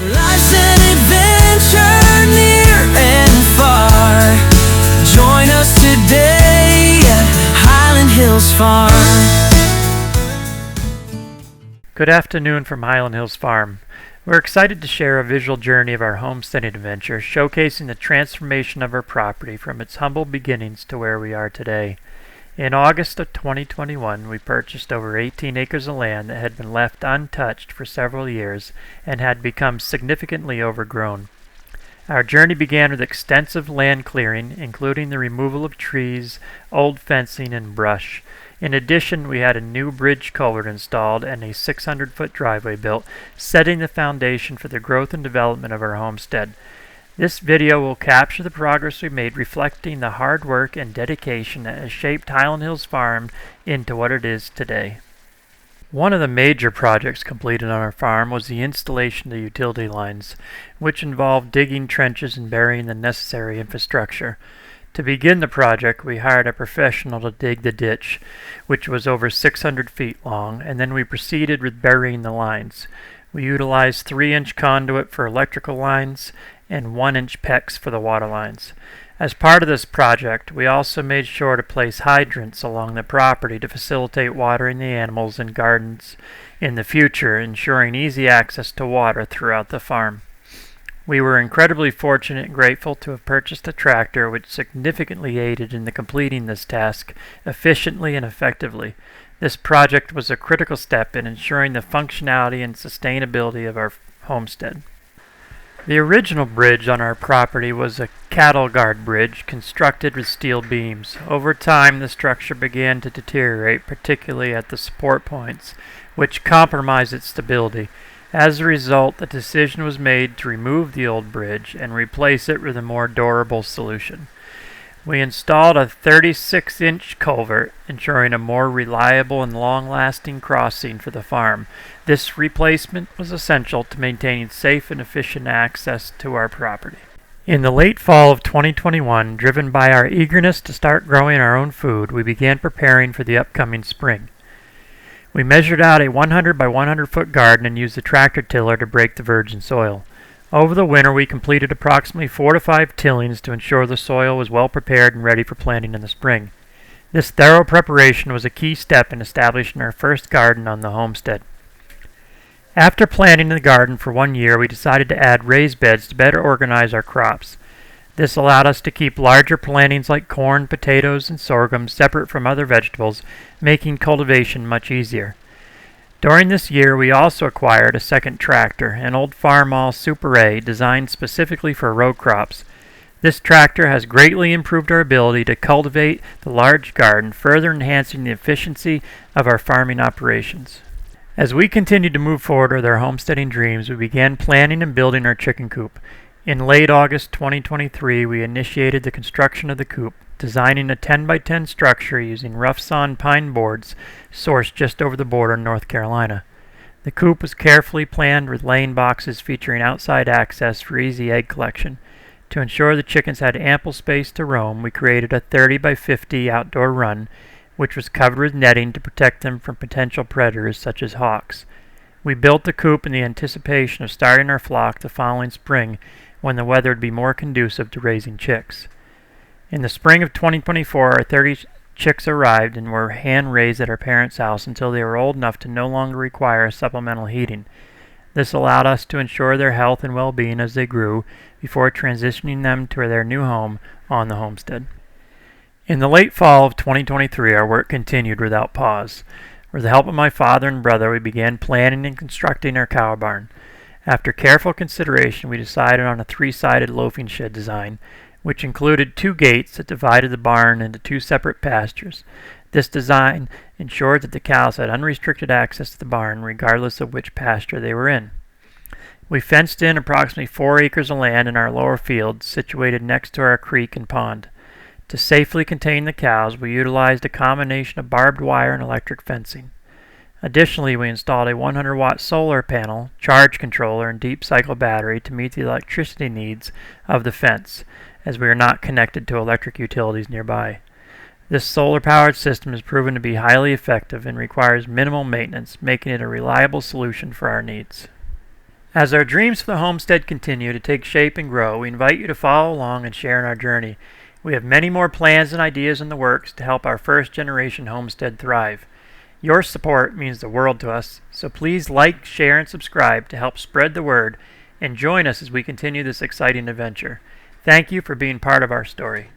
Life's an adventure near and far. Join us today at Highland Hills Farm. Good afternoon from Highland Hills Farm. We're excited to share a visual journey of our homesteading adventure, showcasing the transformation of our property from its humble beginnings to where we are today. In August of 2021, we purchased over 18 acres of land that had been left untouched for several years and had become significantly overgrown. Our journey began with extensive land clearing, including the removal of trees, old fencing, and brush. In addition, we had a new bridge culvert installed and a 600-foot driveway built, setting the foundation for the growth and development of our homestead. This video will capture the progress we made, reflecting the hard work and dedication that has shaped Highland Hills Farm into what it is today. One of the major projects completed on our farm was the installation of the utility lines, which involved digging trenches and burying the necessary infrastructure. To begin the project, we hired a professional to dig the ditch, which was over 600 feet long, and then we proceeded with burying the lines. We utilized 3-inch conduit for electrical lines and 1-inch PEX for the water lines. As part of this project, we also made sure to place hydrants along the property to facilitate watering the animals and gardens in the future, ensuring easy access to water throughout the farm. We were incredibly fortunate and grateful to have purchased a tractor which significantly aided in completing this task efficiently and effectively. This project was a critical step in ensuring the functionality and sustainability of our homestead. The original bridge on our property was a cattle guard bridge constructed with steel beams. Over time, the structure began to deteriorate, particularly at the support points, which compromised its stability. As a result, the decision was made to remove the old bridge and replace it with a more durable solution. We installed a 36-inch culvert, ensuring a more reliable and long-lasting crossing for the farm. This replacement was essential to maintaining safe and efficient access to our property. In the late fall of 2021, driven by our eagerness to start growing our own food, we began preparing for the upcoming spring. We measured out a 100 by 100 foot garden and used the tractor tiller to break the virgin soil. Over the winter, we completed approximately 4 to 5 tillings to ensure the soil was well prepared and ready for planting in the spring. This thorough preparation was a key step in establishing our first garden on the homestead. After planting the garden for 1 year, we decided to add raised beds to better organize our crops. This allowed us to keep larger plantings like corn, potatoes, and sorghum separate from other vegetables, making cultivation much easier. During this year, we also acquired a second tractor, an old Farmall Super A designed specifically for row crops. This tractor has greatly improved our ability to cultivate the large garden, further enhancing the efficiency of our farming operations. As we continued to move forward with our homesteading dreams, we began planning and building our chicken coop. In late August 2023, we initiated the construction of the coop, designing a 10 by 10 structure using rough-sawn pine boards sourced just over the border in North Carolina. The coop was carefully planned with laying boxes featuring outside access for easy egg collection. To ensure the chickens had ample space to roam, we created a 30 by 50 outdoor run, which was covered with netting to protect them from potential predators such as hawks. We built the coop in the anticipation of starting our flock the following spring, when the weather would be more conducive to raising chicks. In the spring of 2024, our 30 chicks arrived and were hand-raised at our parents' house until they were old enough to no longer require supplemental heating. This allowed us to ensure their health and well-being as they grew before transitioning them to their new home on the homestead. In the late fall of 2023, our work continued without pause. With the help of my father and brother, we began planning and constructing our cow barn. After careful consideration, we decided on a 3-sided loafing shed design, which included 2 gates that divided the barn into 2 separate pastures. This design ensured that the cows had unrestricted access to the barn, regardless of which pasture they were in. We fenced in approximately 4 acres of land in our lower field, situated next to our creek and pond. To safely contain the cows, we utilized a combination of barbed wire and electric fencing. Additionally, we installed a 100-watt solar panel, charge controller, and deep cycle battery to meet the electricity needs of the fence, as we are not connected to electric utilities nearby. This solar-powered system has proven to be highly effective and requires minimal maintenance, making it a reliable solution for our needs. As our dreams for the homestead continue to take shape and grow, we invite you to follow along and share in our journey. We have many more plans and ideas in the works to help our first-generation homestead thrive. Your support means the world to us, so please like, share, and subscribe to help spread the word and join us as we continue this exciting adventure. Thank you for being part of our story.